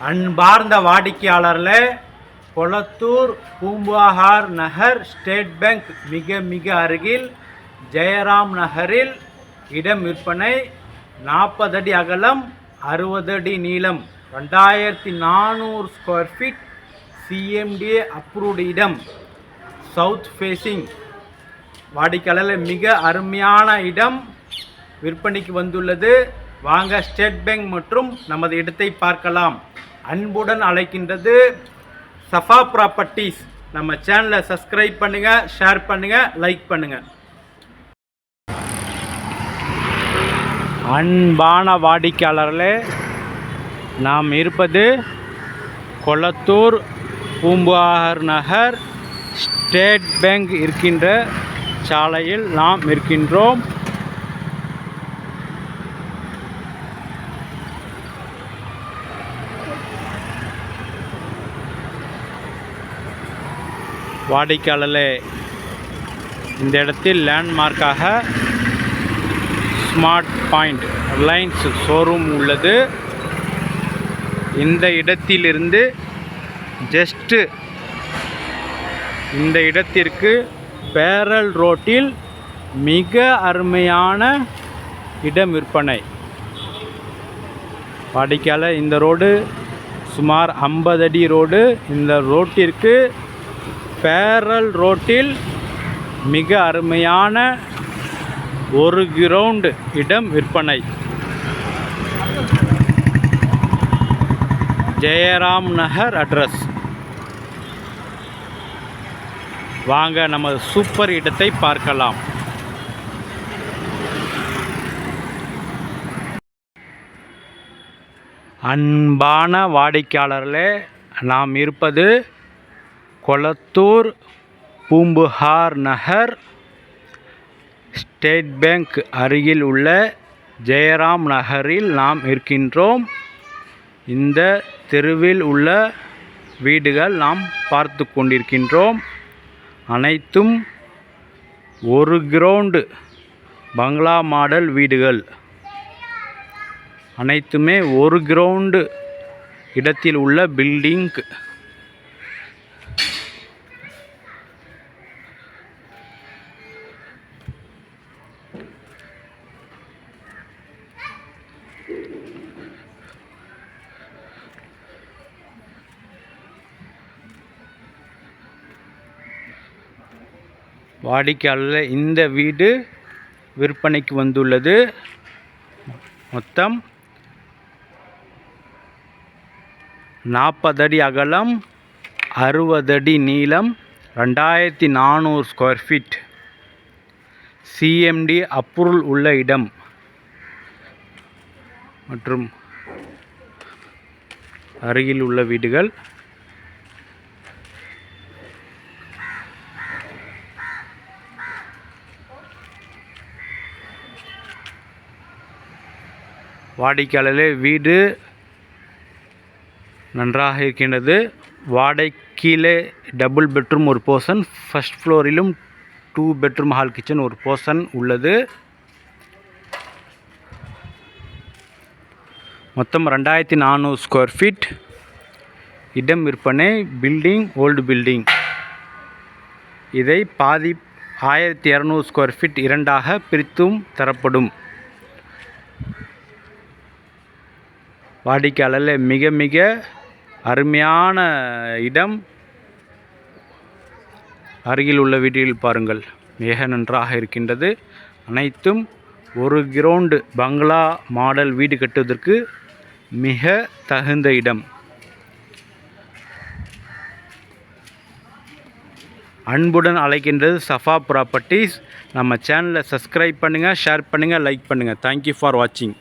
அன்பார்ந்த வாடிக்கையாளர்களே, கொளத்தூர் பூம்புகார் நகர் state bank மிக அருகில் ஜெயராம் நகரில் இடம் விற்பனை. 40 அடி அகலம், 60 அடி நீளம், 2400 ஸ்கொயர் ஃபீட், CMDA அப்ரூவ்டு இடம், சவுத் ஃபேஸிங். வாடிக்கையாளர்கள் மிக அருமையான இடம் விற்பனைக்கு வந்துள்ளது. வாங்க ஸ்டேட் பேங்க் மற்றும் நமது இடத்தை பார்க்கலாம். அன்புடன் அழைக்கின்றது சஃபா ப்ராப்பர்ட்டிஸ். நம்ம சேனலை சப்ஸ்கிரைப் பண்ணுங்கள், ஷேர் பண்ணுங்கள், லைக் பண்ணுங்கள். அன்பான வாடிக்கையாளர்களே, நாம் இருப்பது கொளத்தூர் பூம்புகார் நகர் ஸ்டேட் பேங்க் இருக்கின்ற சாலையில் நாம் இருக்கின்றோம். வாடிக்கையாளர்களே, இந்த இடத்தில் லேண்ட்மார்க்காக ஸ்மார்ட் பாயிண்ட் ரிலையன்ஸ் ஷோரூம் உள்ளது. இந்த இடத்திலிருந்து ஜஸ்ட்டு இந்த இடத்திற்கு பேரல் ரோட்டில் மிக அருமையான இடம் விற்பனை. வாடிக்கையாளர், இந்த ரோடு சுமார் 50 அடி ரோடு. இந்த ரோட்டிற்கு பேரல் ரோட்டில் மிக அருமையான ஒரு கிரவுண்ட் இடம் விற்பனை. ஜெயராம் நகர் அட்ரஸ். வாங்க நமது சூப்பர் இடத்தை பார்க்கலாம். அன்பான வாடிக்கையாளர்களே, நாம் இருப்பது கொளத்தூர் பூம்புகார் நகர் ஸ்டேட் பேங்க் அருகில் உள்ள ஜெயராம் நகரில் நாம் இருக்கின்றோம். இந்த தெருவில் உள்ள வீடுகள் நாம் பார்த்து கொண்டிருக்கின்றோம். அனைத்தும் ஒரு கிரவுண்டு பங்களா மாடல் வீடுகள். அனைத்துமே ஒரு கிரவுண்டு இடத்தில் உள்ள பில்டிங். வாடிக்கையாளர், இந்த வீடு விற்பனைக்கு வந்துள்ளது. மொத்தம் 40 அடி அகலம், 60 அடி நீளம், 2400 ஸ்கொயர் ஃபீட், CMD அப்ரூவல் உள்ள இடம் மற்றும் அருகில் உள்ள வீடுகள். வாடிக்கையாளர்களே, வீடு நன்றாக இருக்கின்றது. கீழே டபுள் பெட்ரூம் ஒரு போர்ஷன், ஃபர்ஸ்ட் ஃப்ளோரிலும் 2 பெட்ரூம் ஹால் கிச்சன் ஒரு போர்ஷன் உள்ளது. மொத்தம் 2400 ஸ்கொயர் ஃபீட் இடம் விற்பனை. Building old building. இதை பாதி 1200 ஸ்கொயர் ஃபீட் இரண்டாக பிரித்தும் தரப்படும். வாடிக்கையாளர், மிக அருமையான இடம். அருகில் உள்ள வீட்டில் பாருங்கள், மிக நன்றாக இருக்கின்றது. அனைத்தும் ஒரு கிரவுண்டு பங்களா மாடல் வீடு கட்டுவதற்கு மிக தகுந்த இடம். அன்புடன் அழைக்கின்றது சஃபா ப்ராப்பர்ட்டிஸ். நம்ம சேனலை சப்ஸ்கிரைப் பண்ணுங்கள், ஷேர் பண்ணுங்கள், லைக் பண்ணுங்கள். தேங்க்யூ ஃபார் வாட்சிங்.